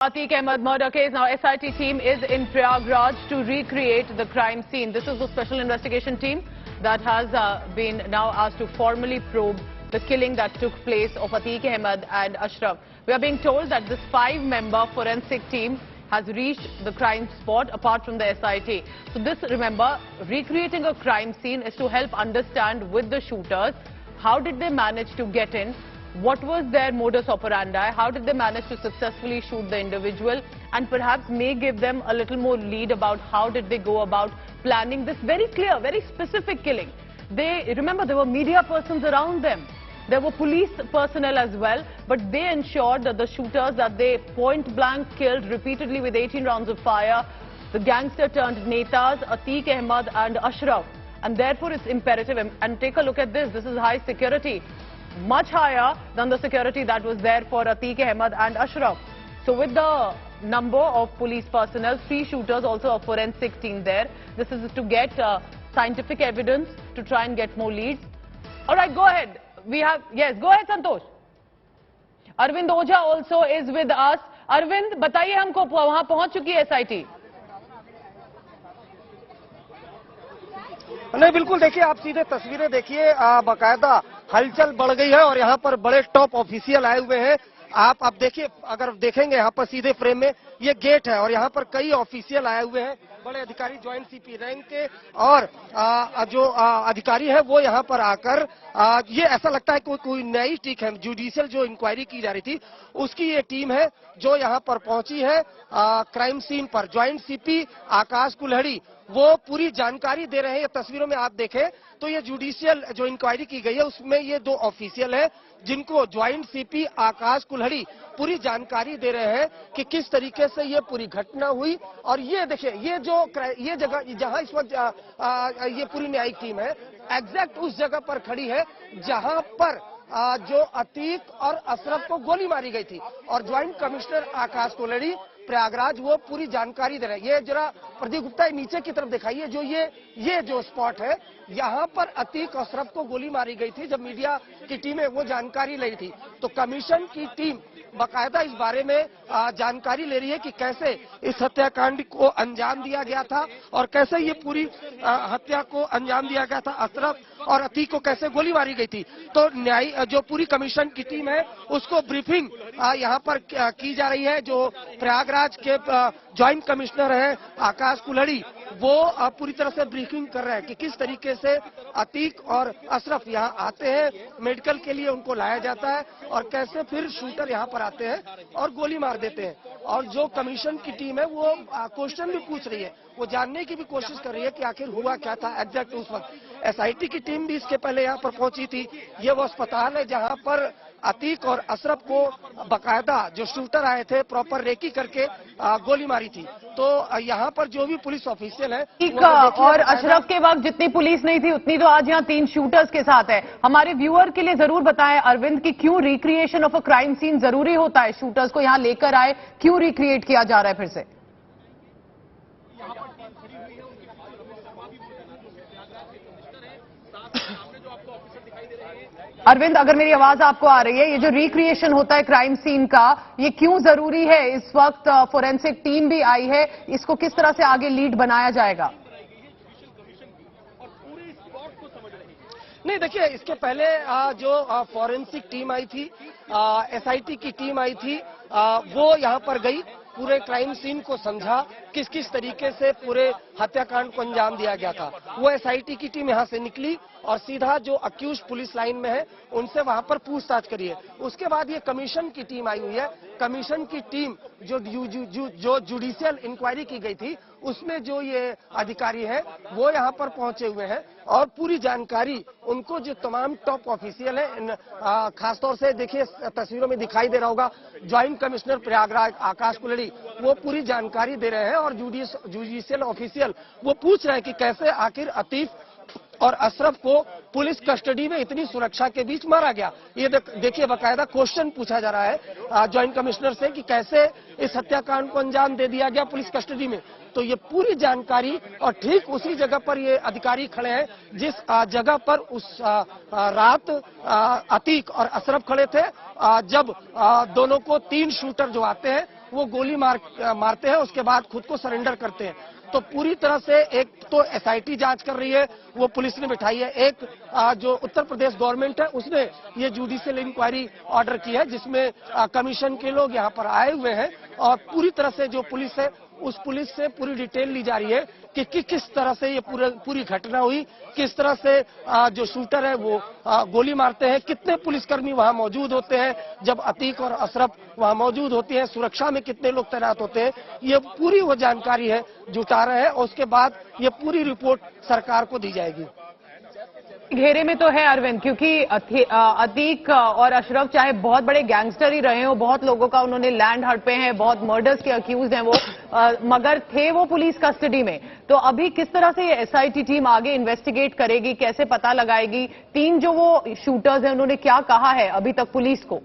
Atiq Ahmed murder case. Now SIT team is in Prayagraj to recreate the crime scene. This is the special investigation team that has been now asked to formally probe the killing that took place of Atiq Ahmed and Ashraf. We are being told that this 5-member forensic team has reached the crime spot apart from the SIT. So this, remember, recreating a crime scene is to help understand with the shooters how did they manage to get in. What was their modus operandi? How did they manage to successfully shoot the individual? And perhaps may give them a little more lead about how did they go about planning this very clear, very specific killing. Remember, there were media persons around them. There were police personnel as well, but they ensured that the shooters that they point blank killed repeatedly with 18 rounds of fire, the gangster turned netas, Atiq Ahmed and Ashraf. And therefore it's imperative, and take a look at this, this is high security. Much higher than the security that was there for Atiq Ahmed and Ashraf. So with the number of police personnel, 3 shooters, also a forensic team there. This is to get scientific evidence to try and get more leads. All right, go ahead. We have, yes, go ahead, Santosh. Arvind Ojha also is with us. Arvind, बताइए हमको वहां पहुंच चुकी है SIT. नहीं, बिल्कुल देखिए, आप सीधे तस्वीरें देखिए, बाकायदा हलचल बढ़ गई है और यहाँ पर बड़े टॉप ऑफिशियल आए हुए हैं। आप देखिए, अगर देखेंगे यहाँ पर सीधे फ्रेम में ये गेट है और यहाँ पर कई ऑफिशियल आए हुए हैं, बड़े अधिकारी, ज्वाइंट सीपी रैंक के, और जो अधिकारी है वो यहाँ पर आकर ये ऐसा लगता है कोई नई टीम है, जुडिशियल जो इंक्वायरी की जा रही थी उसकी ये टीम है जो यहाँ पर पहुंची है क्राइम सीन पर। ज्वाइंट सीपी आकाश कुल्हड़ी वो पूरी जानकारी दे रहे हैं। ये तस्वीरों में आप देखें तो ये जुडिशियल जो इंक्वायरी की गई है उसमें ये 2 ऑफिशियल है जिनको ज्वाइंट सीपी आकाश कुल्हड़ी पूरी जानकारी दे रहे हैं कि किस तरीके से ये पूरी घटना हुई। और ये देखिए, ये जगह जहां इस वक्त ये पूरी न्यायिक टीम है एग्जैक्ट उस जगह पर खड़ी है जहां पर जो अतीक और अशरफ को गोली मारी गई थी। और ज्वाइंट कमिश्नर आकाश कुल्हड़ी प्रयागराज वो पूरी जानकारी दे रहे हैं। ये जरा प्रदीप गुप्ता नीचे की तरफ दिखाइए, जो ये जो स्पॉट है यहाँ पर अतीक और अशरफ को गोली मारी गई थी। जब मीडिया की टीमें वो जानकारी ले रही थी तो कमीशन की टीम बाकायदा इस बारे में जानकारी ले रही है कि कैसे इस हत्याकांड को अंजाम दिया गया था और कैसे ये पूरी हत्या को अंजाम दिया गया था, अशरफ और अतीक को कैसे गोली मारी गई थी। तो जो पूरी कमीशन की टीम है उसको ब्रीफिंग यहाँ पर की जा रही है। जो प्रयागराज के ज्वाइंट कमिश्नर है आकाश कुल्हड़ी वो पूरी तरह से ब्रीफिंग कर रहे हैं कि किस तरीके से अतीक और अशरफ यहाँ आते हैं, मेडिकल के लिए उनको लाया जाता है और कैसे फिर शूटर यहाँ पर आते हैं और गोली मार देते हैं। और जो कमीशन की टीम है वो क्वेश्चन भी पूछ रही है, वो जानने की भी कोशिश कर रही है कि आखिर हुआ क्या था एग्जैक्ट उस वक्त। SIT की टीम भी इसके पहले यहाँ पर पहुंची थी। ये वो अस्पताल है जहाँ पर अतीक और अशरफ को बाकायदा जो शूटर आए थे प्रॉपर रेकी करके गोली मारी थी। तो यहाँ पर जो भी पुलिस ऑफिशियल है और अशरफ के वक्त जितनी पुलिस नहीं थी उतनी तो आज यहाँ 3 शूटर्स के साथ है। हमारे व्यूअर के लिए जरूर बताएं अरविंद कि क्यों recreation of a crime scene जरूरी होता है, शूटर्स को यहाँ लेकर आए, क्यों रिक्रिएट किया जा रहा है फिर से? अरविंद, अगर मेरी आवाज आपको आ रही है, ये जो रिक्रिएशन होता है क्राइम सीन का, ये क्यों जरूरी है? इस वक्त फोरेंसिक टीम भी आई है, इसको किस तरह से आगे लीड बनाया जाएगा? नहीं, देखिए, इसके पहले जो फोरेंसिक टीम आई थी, SIT की टीम आई थी, वो यहाँ पर गई, पूरे क्राइम सीन को समझा, किस किस तरीके से पूरे हत्याकांड को अंजाम दिया गया था। वो SIT की टीम यहाँ से निकली और सीधा जो अक्यूज पुलिस लाइन में है उनसे वहां पर पूछताछ करी है। उसके बाद ये कमीशन की टीम आई हुई है। कमीशन की टीम जो जुडिशियल इंक्वायरी की गई थी उसमें जो ये अधिकारी है वो यहाँ पर पहुंचे हुए हैं और पूरी जानकारी उनको जो तमाम टॉप ऑफिशियल है, खासतौर से देखिए तस्वीरों में दिखाई दे रहा होगा ज्वाइंट कमिश्नर प्रयागराज आकाश कुल्हड़ी, वो पूरी जानकारी दे रहे हैं और जुडिशियल ऑफिशियल वो पूछ रहे हैं कि कैसे आखिर अतीक और अशरफ को पुलिस कस्टडी में इतनी सुरक्षा के बीच मारा गया। ये देखिए, बाकायदा क्वेश्चन पूछा जा रहा है ज्वाइंट कमिश्नर से कि कैसे इस हत्याकांड को अंजाम दे दिया गया पुलिस कस्टडी में। तो ये पूरी जानकारी, और ठीक उसी जगह पर ये अधिकारी खड़े हैं जिस जगह पर उस रात अतीक और अशरफ खड़े थे, जब दोनों को 3 शूटर जो आते हैं वो गोली मारते हैं, उसके बाद खुद को सरेंडर करते हैं। तो पूरी तरह से एक तो एसआईटी जांच कर रही है, वो पुलिस ने बिठाई है। एक जो उत्तर प्रदेश गवर्नमेंट है उसने ये जुडिशियल इंक्वायरी ऑर्डर की है, जिसमें कमीशन के लोग यहाँ पर आए हुए हैं और पूरी तरह से जो पुलिस है उस पुलिस से पूरी डिटेल ली जा रही है कि किस तरह से ये पूरी घटना हुई, किस तरह से जो शूटर है वो गोली मारते हैं, कितने पुलिसकर्मी वहां मौजूद होते हैं जब अतीक और अशरफ वहां मौजूद होते हैं, सुरक्षा में कितने लोग तैनात होते हैं, ये पूरी वो जानकारी है जुटा रहे हैं और उसके बाद ये पूरी रिपोर्ट सरकार को दी जाएगी। घेरे में तो है अरविंद, क्योंकि अतीक और अशरफ चाहे बहुत बड़े गैंगस्टर ही रहे हो, बहुत लोगों का उन्होंने लैंड हड़पे हैं, बहुत मर्डर्स के अक्यूज हैं वो, मगर थे वो पुलिस कस्टडी में। तो अभी किस तरह से ये एसआईटी टीम आगे इन्वेस्टिगेट करेगी, कैसे पता लगाएगी? 3 जो वो शूटर्स हैं उन्होंने क्या कहा है अभी तक पुलिस को?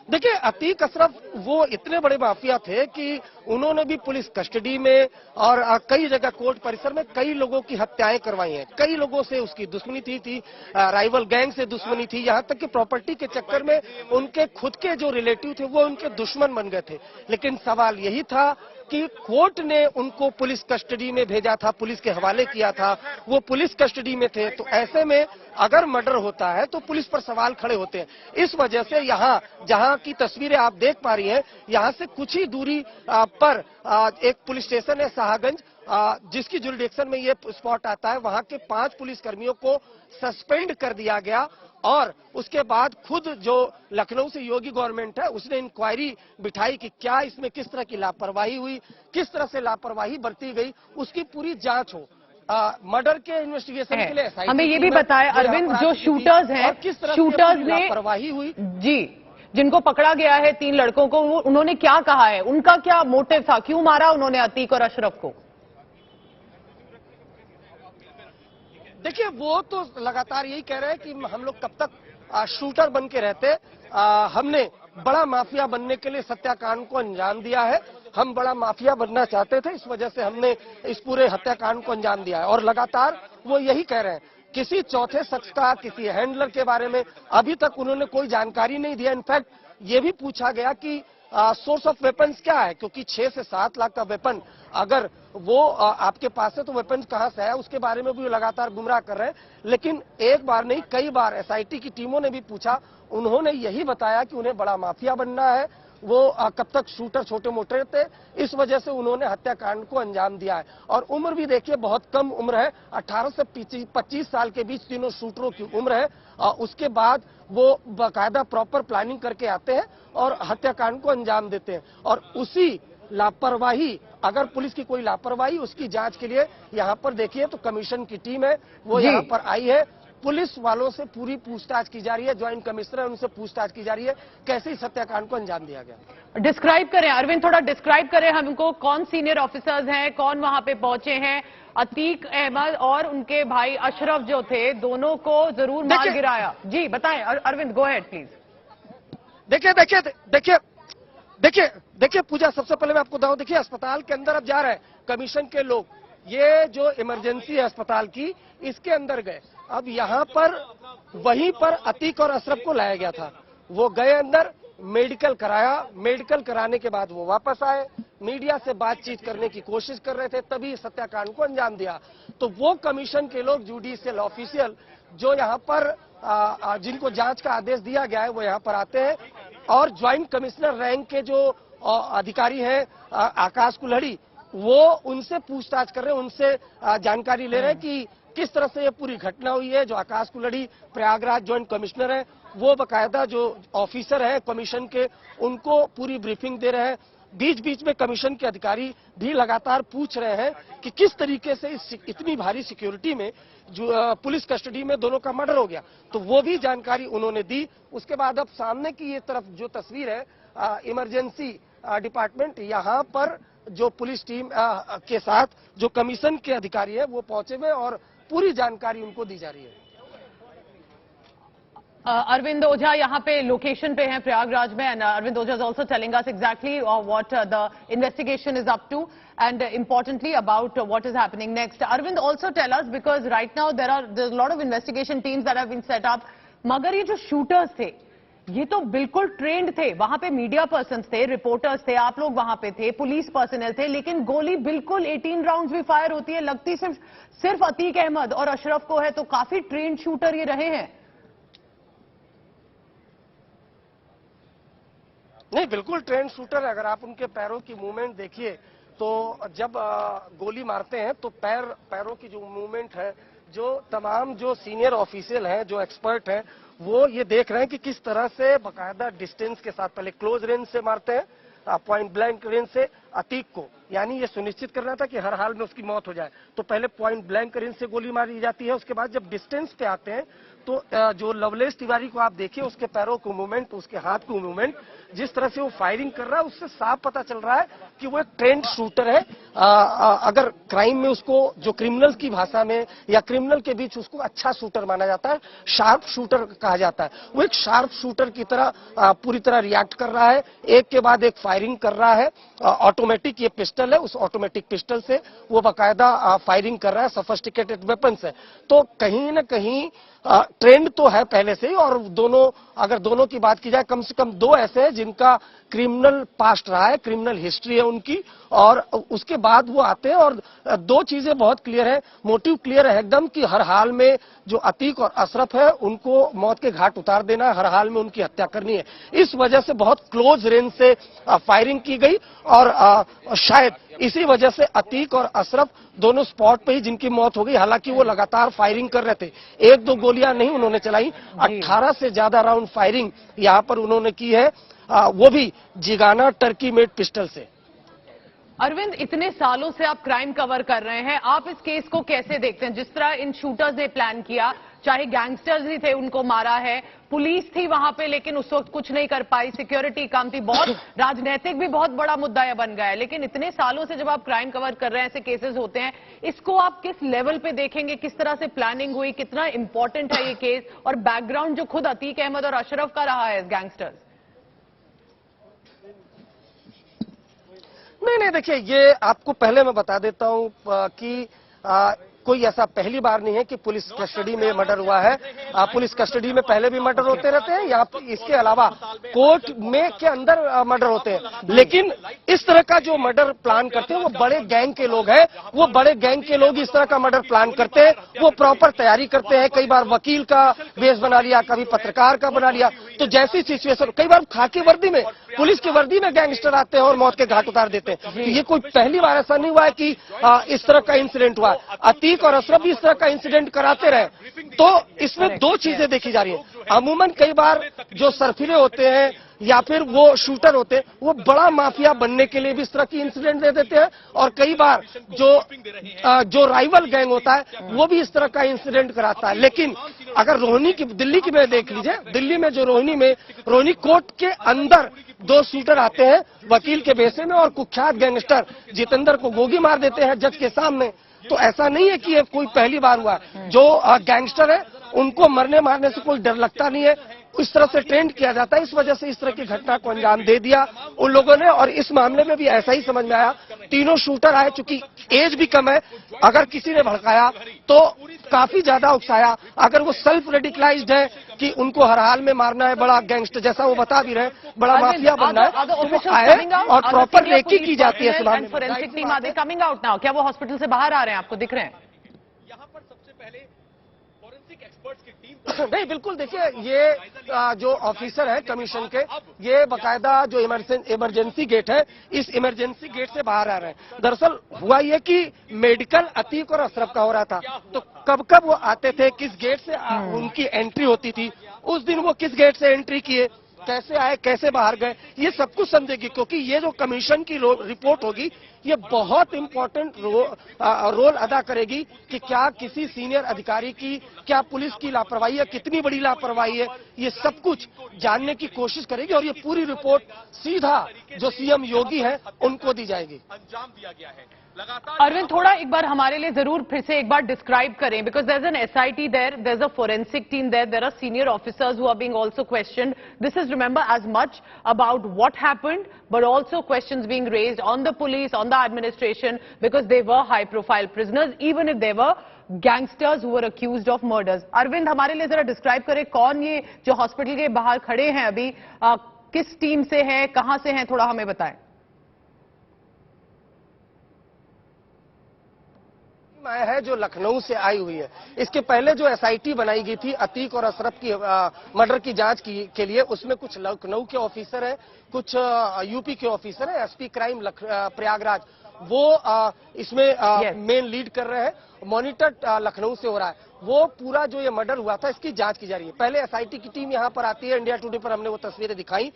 देखिए, अतीक अशरफ वो इतने बड़े माफिया थे कि उन्होंने भी पुलिस कस्टडी में और कई जगह कोर्ट परिसर में कई लोगों की हत्याएं करवाई हैं। कई लोगों से उसकी दुश्मनी थी राइवल गैंग से दुश्मनी थी, यहाँ तक कि प्रॉपर्टी के चक्कर में उनके खुद के जो रिलेटिव थे वो उनके दुश्मन बन गए थे। लेकिन सवाल यही था कि कोर्ट ने उनको पुलिस कस्टडी में भेजा था, पुलिस के हवाले किया था, वो पुलिस कस्टडी में थे। तो ऐसे में अगर मर्डर होता है तो पुलिस पर सवाल खड़े होते हैं। इस वजह से यहाँ जहाँ की तस्वीरें आप देख पा रही हैं, यहाँ से कुछ ही दूरी पर एक पुलिस स्टेशन है शाहगंज, जिसकी जुरिडिक्शन में ये स्पॉट आता है। वहाँ के 5 पुलिसकर्मियों को सस्पेंड कर दिया गया और उसके बाद खुद जो लखनऊ से योगी गवर्नमेंट है उसने इंक्वायरी बिठाई कि क्या इसमें किस तरह की लापरवाही हुई, किस तरह से लापरवाही बरती गई, उसकी पूरी जांच हो। मर्डर के इन्वेस्टिगेशन के लिए हमें ये भी बताया अरविंद, जो शूटर्स हैं, शूटर्स ने लापरवाही हुई जी, जिनको पकड़ा गया है 3 लड़कों को, वो उन्होंने क्या कहा है, उनका क्या मोटिव था, क्यों मारा उन्होंने अतीक और अशरफ को? देखिए, वो तो लगातार यही कह रहे हैं कि हम लोग कब तक शूटर बन के रहते, हमने बड़ा माफिया बनने के लिए सत्याकांड को अंजाम दिया है, हम बड़ा माफिया बनना चाहते थे, इस वजह से हमने इस पूरे हत्याकांड को अंजाम दिया है। और लगातार वो यही कह रहे हैं। किसी चौथे शख्स का, किसी हैंडलर के बारे में अभी तक उन्होंने कोई जानकारी नहीं दिया। इनफैक्ट ये भी पूछा गया कि सोर्स ऑफ वेपन्स क्या है, क्योंकि 6 से 7 लाख का वेपन अगर वो आपके पास है तो वेपन कहां से है, उसके बारे में भी लगातार गुमराह कर रहे हैं। लेकिन एक बार नहीं, कई बार एसआईटी की टीमों ने भी पूछा, उन्होंने यही बताया कि उन्हें बड़ा माफिया बनना है, वो कब तक शूटर छोटे मोटे थे, इस वजह से उन्होंने हत्याकांड को अंजाम दिया है। और उम्र भी देखिए बहुत कम उम्र है, 18 से 25 साल के बीच तीनों शूटरों की उम्र है। उसके बाद वो बाकायदा प्रॉपर प्लानिंग करके आते हैं और हत्याकांड को अंजाम देते हैं। और उसी लापरवाही, अगर पुलिस की कोई लापरवाही, उसकी जांच के लिए यहाँ पर देखिए तो कमीशन की टीम है वो यहाँ पर आई है। पुलिस वालों से पूरी पूछताछ की जा रही है, ज्वाइंट कमिश्नर है उनसे पूछताछ की जा रही है कैसे इस हत्याकांड को अंजाम दिया गया। डिस्क्राइब करें अरविंद, थोड़ा डिस्क्राइब करें हमको, कौन सीनियर ऑफिसर्स हैं, कौन वहां पे पहुंचे हैं? अतीक अहमद और उनके भाई अशरफ जो थे, दोनों को जरूर मार गिराया। जी बताएं अरविंद, गो अहेड प्लीज। देखिए पूजा, सबसे पहले मैं आपको बताऊं, देखिए अस्पताल के अंदर अब जा रहे हैं कमीशन के लोग, ये जो इमरजेंसी है अस्पताल की, इसके अंदर गए। अब यहाँ पर वहीं पर अतीक और अशरफ को लाया गया था, वो गए अंदर, मेडिकल कराया, मेडिकल कराने के बाद वो वापस आए, मीडिया से बातचीत करने की कोशिश कर रहे थे, तभी इस हत्याकांड को अंजाम दिया। तो वो कमीशन के लोग, जुडिशियल ऑफिशियल जो यहाँ पर जिनको जांच का आदेश दिया गया है वो यहाँ पर आते हैं और ज्वाइंट कमिश्नर रैंक के जो अधिकारी हैं आकाश कुल्हड़ी, वो उनसे पूछताछ कर रहे हैं, उनसे जानकारी ले रहे हैं कि किस तरह से ये पूरी घटना हुई है। जो आकाश कुल्हड़ी प्रयागराज ज्वाइंट कमिश्नर है, वो बकायदा जो ऑफिसर है कमीशन के, उनको पूरी ब्रीफिंग दे रहे हैं। बीच बीच में कमीशन के अधिकारी भी लगातार पूछ रहे हैं कि किस तरीके से इस इतनी भारी सिक्योरिटी में जो पुलिस कस्टडी में दोनों का मर्डर हो गया, तो वो भी जानकारी उन्होंने दी। उसके बाद अब सामने की ये तरफ जो तस्वीर है, इमरजेंसी डिपार्टमेंट, यहाँ पर जो पुलिस टीम के साथ जो कमीशन के अधिकारी है वो पहुंचे हुए और पूरी जानकारी उनको दी जा रही है। अरविंद ओझा यहाँ पे लोकेशन पे हैं प्रयागराज में, and Arvind Ojha is also telling us exactly what the investigation is up to and importantly about what is happening next. Arvind, also tell us, because right now there's a lot of investigation teams that have been set up. मगर ये जो shooters थे, ये तो बिल्कुल trend थे, वहां पे मीडिया पर्सन थे, रिपोर्टर्स थे, आप लोग वहां पे थे, पुलिस पर्सनल थे, लेकिन गोली बिल्कुल 18 राउंड्स भी फायर होती है, लगती सिर्फ अतीक अहमद और अशरफ को है, तो काफी ट्रेंड शूटर ये रहे हैं। नहीं, बिल्कुल ट्रेंड शूटर है। अगर आप उनके पैरों की मूवमेंट देखिए तो जब गोली मारते हैं तो पैरों की जो मूवमेंट है, जो तमाम जो सीनियर ऑफिशियल हैं, जो एक्सपर्ट हैं, वो ये देख रहे हैं कि किस तरह से बाकायदा डिस्टेंस के साथ पहले क्लोज रेंज से मारते हैं, पॉइंट ब्लैंक रेंज से अतीक को, यानी ये सुनिश्चित करना था कि हर हाल में उसकी मौत हो जाए। तो पहले पॉइंट ब्लैंक रेंज से गोली मारी जाती है, उसके बाद जब डिस्टेंस पे आते हैं तो जो लवलेश तिवारी को आप देखिए, उसके पैरों को मूवमेंट, उसके हाथ को मूवमेंट, जिस तरह से वो फायरिंग कर रहा है, उससे साफ पता चल रहा है कि वो एक ट्रेंड शूटर है। अगर क्राइम में उसको, जो क्रिमिनल की भाषा में या क्रिमिनल के बीच उसको अच्छा शूटर माना जाता है, शार्प शूटर कहा जाता है, वो एक शार्प शूटर की तरह पूरी तरह रिएक्ट कर रहा है, एक के बाद एक फायरिंग कर रहा है। ऑटोमेटिक ये पिस्टल है, उस ऑटोमेटिक पिस्टल से वो बाकायदा फायरिंग कर रहा है, सोफिस्टिकेटेड वेपन्स है। तो कहीं न कहीं ट्रेंड तो है पहले से ही, और अगर दोनों की बात की जाए, कम से कम दो ऐसे हैं जिनका क्रिमिनल पास्ट रहा है, क्रिमिनल हिस्ट्री है उनकी, और उसके बाद वो आते हैं। और दो चीजें बहुत क्लियर है, मोटिव क्लियर है एकदम, कि हर हाल में जो अतीक और अशरफ है उनको मौत के घाट उतार देना है, हर हाल में उनकी हत्या करनी है। इस वजह से बहुत क्लोज रेंज से फायरिंग की गई, और शायद इसी वजह से अतीक और अशरफ दोनों स्पॉट पे ही जिनकी मौत हो गई। हालांकि वो लगातार फायरिंग कर रहे थे, एक दो गोलियां नहीं उन्होंने चलाई, 18 से ज्यादा राउंड फायरिंग यहां पर उन्होंने की है, वो भी जिगाना टर्की मेड पिस्टल से। अरविंद, इतने सालों से आप क्राइम कवर कर रहे हैं, आप इस केस को कैसे देखते हैं? जिस तरह इन शूटर्स ने प्लान किया, चाहे गैंगस्टर्स ही थे, उनको मारा है, पुलिस थी वहां पे लेकिन उस वक्त कुछ नहीं कर पाई, सिक्योरिटी कम थी, बहुत राजनीतिक भी बहुत बड़ा मुद्दा यह बन गया है। लेकिन इतने सालों से जब आप क्राइम कवर कर रहे हैं, ऐसे केसेस होते हैं, इसको आप किस लेवल पे देखेंगे? किस तरह से प्लानिंग हुई, कितना इंपॉर्टेंट है ये केस, और बैकग्राउंड जो खुद अतीक अहमद और अशरफ का रहा है गैंगस्टर्स? नहीं, देखिए, ये आपको पहले मैं बता देता हूं कि कोई ऐसा पहली बार नहीं है कि पुलिस कस्टडी में मर्डर हुआ है। पुलिस कस्टडी में पहले भी मर्डर होते रहते हैं, या इसके अलावा कोर्ट में के अंदर मर्डर होते हैं। लेकिन इस तरह का जो मर्डर प्लान करते हैं वो बड़े गैंग के लोग हैं, वो बड़े गैंग के लोग इस तरह का मर्डर प्लान करते हैं, वो प्रॉपर तैयारी करते हैं। कई बार वकील का बेस बना लिया, कभी पत्रकार का बना लिया, तो जैसी सिचुएशन, कई बार खाकी वर्दी में, पुलिस की वर्दी में गैंगस्टर आते हैं और मौत के घाट उतार देते हैं। ये कोई पहली बार ऐसा नहीं हुआ है कि इस तरह का इंसिडेंट हुआ। अतीक और अशरफ भी इस तरह का इंसिडेंट कराते रहे। तो इसमें दो चीजें देखी जा रही है। अमूमन कई बार जो सरफिरे होते हैं या फिर वो शूटर होते हैं, वो बड़ा माफिया बनने के लिए भी इस तरह की इंसिडेंट दे देते हैं, और कई बार जो राइवल गैंग होता है वो भी इस तरह का इंसिडेंट कराता है। लेकिन अगर दिल्ली की में देख लीजिए, दिल्ली में जो रोहिणी कोर्ट के अंदर दो शूटर आते हैं वकील के बेसे में, और कुख्यात गैंगस्टर जितेंद्र को गोली मार देते हैं जज के सामने। तो ऐसा नहीं है कि ये कोई पहली बार हुआ। जो गैंगस्टर है उनको मरने मारने से कोई डर लगता नहीं है, इस तरह से ट्रेंड किया जाता है। इस वजह से इस तरह की घटना को अंजाम दे दिया उन लोगों ने, और इस मामले में भी ऐसा ही समझ में आया। तीनों शूटर आए, चूंकि एज भी कम है, अगर किसी ने भड़काया तो काफी ज्यादा उकसाया। अगर वो सेल्फ रेडिकलाइज्ड है कि उनको हर हाल में मारना है, बड़ा गैंगस्टर जैसा वो बता भी रहे, बड़ा माफिया बनना है, तो वो आए और प्रॉपर रेकी की जाती है। फोरेंसिक टीम आगे कमिंग आउट नाउ, क्या वो हॉस्पिटल से बाहर आ रहे हैं, आपको दिख रहे हैं? यहाँ पर सबसे पहले फोरेंसिक एक्सपर्ट्स की टीम नहीं, बिल्कुल, देखिए, ये जो ऑफिसर है कमीशन के, ये बकायदा जो इमरजेंसी गेट है, इस इमरजेंसी गेट से बाहर आ रहे हैं। दरअसल हुआ ये कि मेडिकल अतीक और अशरफ का हो रहा था, तो कब कब वो आते थे, किस गेट से उनकी एंट्री होती थी, उस दिन वो किस गेट से एंट्री किए, कैसे आए, कैसे बाहर गए, ये सब कुछ समझेगी। क्योंकि ये जो कमीशन की रिपोर्ट होगी, ये बहुत इंपॉर्टेंट रोल अदा करेगी कि क्या किसी सीनियर अधिकारी की, क्या पुलिस की लापरवाही है, कितनी बड़ी लापरवाही है, ये सब कुछ जानने की कोशिश करेगी। और ये पूरी रिपोर्ट सीधा जो सीएम योगी है उनको दी जाएगी। अंजाम दिया गया है। अरविंद, थोड़ा एक बार हमारे लिए जरूर फिर से एक बार डिस्क्राइब करें, because there is an SIT there is a forensic team there are senior officers who are being also questioned. This is, remember, as much about what happened, but also questions being raised on the police, on the administration, because they were high profile prisoners, even if they were gangsters who were accused of murders. Arvind, हमारे लिए जरा describe करें कौन ये जो hospital के बाहर खड़े हैं अभी, किस टीम से हैं, कहां से हैं, थोड़ा हमें बताएं। आया है जो लखनऊ से आई हुई है। इसके पहले जो एसआईटी बनाई गई थी अतीक और अशरफ की मर्डर की जांच के लिए, उसमें कुछ लखनऊ के ऑफिसर हैं, कुछ यूपी के ऑफिसर हैं। एसपी क्राइम प्रयागराज वो इसमें मेन लीड कर रहे हैं। मॉनिटर लखनऊ से हो रहा है। वो पूरा जो ये मर्डर हुआ था इसकी जांच की जा रही है। पहले एसआईटी की टीम यहां पर आती है, इंडिया टुडे पर हमने वो तस्वीरें दिखाई।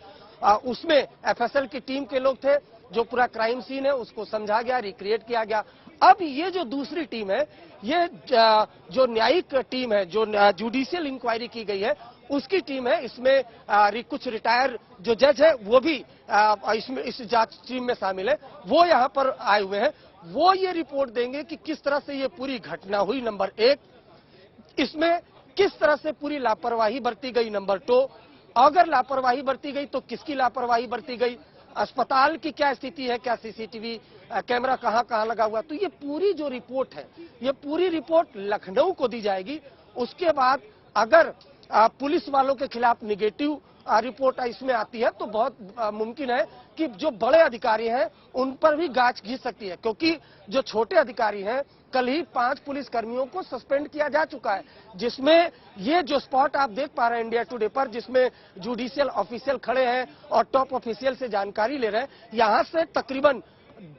उसमें एफएसएल की टीम के लोग थे, जो पूरा क्राइम सीन है उसको समझा गया, रिक्रिएट किया गया। अब ये जो दूसरी टीम है, ये जो न्यायिक टीम है, जो जुडिशियल इंक्वायरी की गई है, उसकी टीम है। इसमें कुछ रिटायर जो जज है वो भी इसमें इस जांच टीम में शामिल है। वो यहाँ पर आए हुए हैं। वो ये रिपोर्ट देंगे कि किस तरह से ये पूरी घटना हुई, नंबर 1। इसमें किस तरह से पूरी लापरवाही बरती गई, नंबर 2। अगर लापरवाही बरती गई तो किसकी लापरवाही बरती गई, अस्पताल की क्या स्थिति है, क्या सीसीटीवी कैमरा कहां कहां लगा हुआ। तो ये पूरी जो रिपोर्ट है, ये पूरी रिपोर्ट लखनऊ को दी जाएगी। उसके बाद अगर पुलिस वालों के खिलाफ निगेटिव रिपोर्ट इसमें आती है तो बहुत मुमकिन है कि जो बड़े अधिकारी हैं उन पर भी गाज घिस सकती है, क्योंकि जो छोटे अधिकारी हैं, कल ही 5 पुलिस कर्मियों को सस्पेंड किया जा चुका है। जिसमें ये जो स्पॉट आप देख पा रहे हैं इंडिया टुडे पर, जिसमें जुडिशियल ऑफिशियल खड़े हैं और टॉप ऑफिशियल से जानकारी ले रहे हैं, यहां से तकरीबन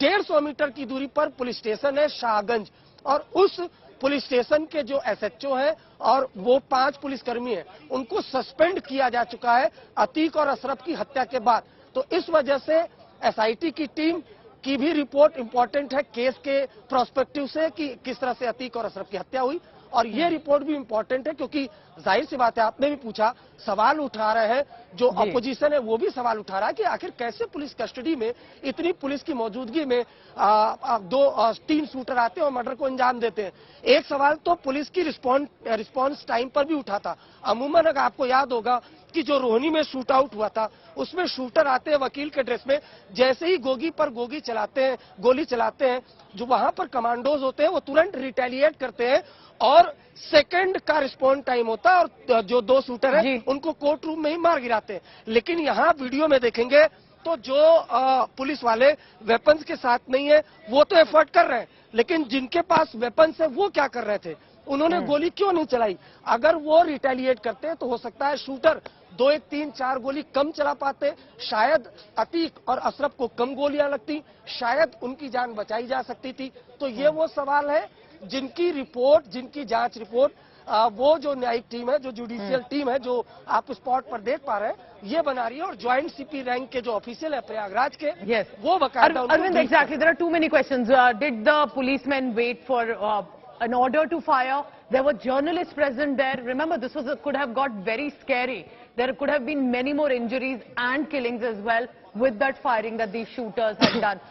150 मीटर की दूरी पर पुलिस स्टेशन है शाहगंज। और उस पुलिस स्टेशन के जो एसएचओ हैं और वो 5 पुलिसकर्मी हैं, उनको सस्पेंड किया जा चुका है अतीक और अशरफ की हत्या के बाद। तो इस वजह से एसआईटी की टीम की भी रिपोर्ट इंपॉर्टेंट है केस के प्रोस्पेक्टिव से, कि किस तरह से अतीक और अशरफ की हत्या हुई। और ये रिपोर्ट भी इंपॉर्टेंट है क्योंकि जाहिर सी बात है, आपने भी पूछा, सवाल उठा रहे हैं जो अपोजिशन है, वो भी सवाल उठा रहा है कि आखिर कैसे पुलिस कस्टडी में, इतनी पुलिस की मौजूदगी में 2-3 शूटर आते हैं और मर्डर को अंजाम देते हैं। एक सवाल तो पुलिस की रिस्पॉन्स टाइम पर भी उठा था। अमूमन अगर आपको याद होगा कि जो रोहिणी में शूट आउट हुआ था, उसमें शूटर आते हैं वकील के ड्रेस में, जैसे ही गोगी पर गोली चलाते हैं, जो वहां पर कमांडोज होते हैं वो तुरंत रिटेलिएट करते हैं और सेकंड का रिस्पॉन्स टाइम होता है और जो 2 शूटर हैं उनको कोर्ट रूम में ही मार गिराते हैं। लेकिन यहाँ वीडियो में देखेंगे तो जो पुलिस वाले वेपन्स के साथ नहीं है वो तो एफर्ट कर रहे हैं, लेकिन जिनके पास वेपन्स है वो क्या कर रहे थे, उन्होंने गोली क्यों नहीं चलाई। अगर वो रिटेलिएट करते तो हो सकता है शूटर 2, 1, 3, 4 गोली कम चला पाते, शायद अतीक और अशरफ को कम गोलियां लगती, शायद उनकी जान बचाई जा सकती थी। तो ये वो सवाल है जिनकी रिपोर्ट, जिनकी जांच रिपोर्ट वो जो न्यायिक टीम है, जो जुडिशियल टीम है, जो आप स्पॉट पर देख पा रहे हैं, ये बना रही है। और ज्वाइंट सीपी रैंक के जो ऑफिशियल है प्रयागराज के, वो बकायदा। Arvind, exactly, there are too many questions. Did the policemen wait for an order to fire? There were journalists present there. Remember, this could have got very scary. There could have been many more injuries and killings as well with that firing that these shooters had done.